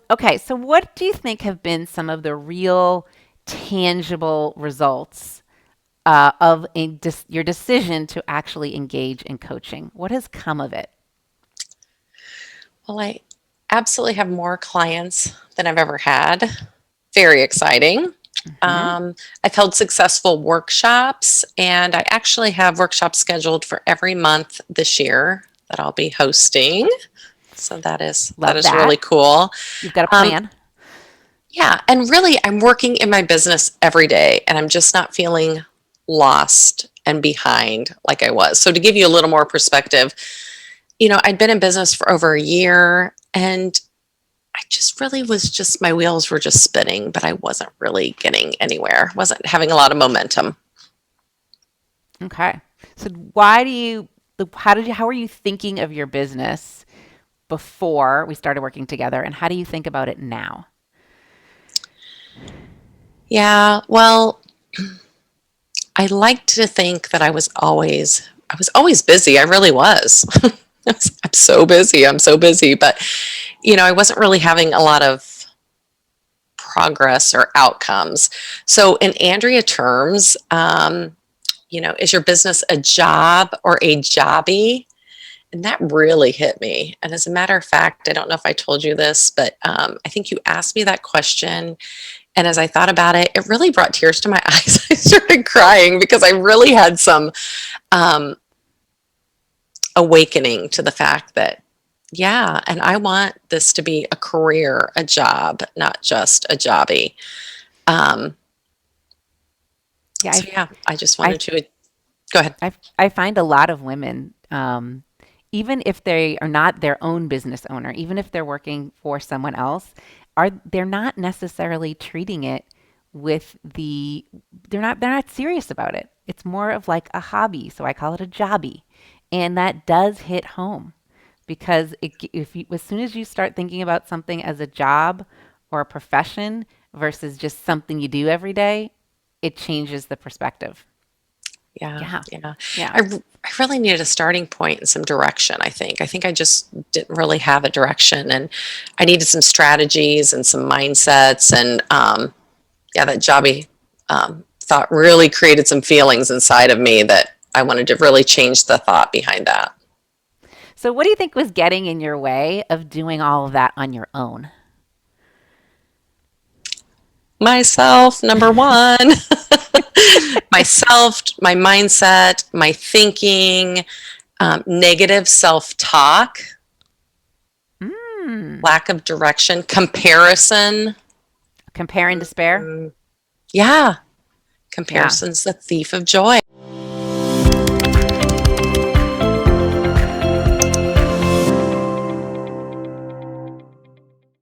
okay, so what do you think have been some of the real tangible results your decision to actually engage in coaching? What has come of it? Well, I absolutely have more clients than I've ever had. Very exciting. Hmm. I've held successful workshops, and I actually have workshops scheduled for every month this year that I'll be hosting. So that Love is that. really cool. You've got a Um, plan. yeah, and really, I'm working in my business every day, and I'm just not feeling lost and behind like I was. So to give you a little more perspective, I'd been in business for over a year, and I just really was just my wheels were just spinning, but I wasn't really getting anywhere. Wasn't having a lot of momentum. Okay. So why do you how were you thinking of your business before we started working together, and how do you think about it now? Yeah, well, I like to think that I was always busy. I really was. I'm so busy. I'm so busy, but I wasn't really having a lot of progress or outcomes. So in Andrea terms, is your business a job or a jobby? And that really hit me. And as a matter of fact, I don't know if I told you this, but I think you asked me that question. And as I thought about it, it really brought tears to my eyes. I started crying because I really had some um, awakening to the fact that, yeah, and I want this to be a career, a job, not just a jobby. Um, Yeah, so, yeah, I just I wanted to go ahead. I find a lot of women, even if they are not their own business owner, even if they're working for someone else, they're not necessarily treating it with they're not serious about it. It's more of like a hobby, so I call it a jobby, and that does hit home because as soon as you start thinking about something as a job or a profession versus just something you do every day, it changes the perspective. Yeah, Yeah, yeah. yeah. I really needed a starting point and some direction, I think. I think I just didn't really have a direction, and I needed some strategies and some mindsets. And yeah, that jobby thought really created some feelings inside of me that I wanted to really change the thought behind that. So, what do you think was getting in your way of doing all of that on your own? Myself, number one. Myself, my mindset, my thinking, negative self talk, Mm. lack of direction, comparison. Compare and despair? Yeah, Yeah. comparison's the thief of joy.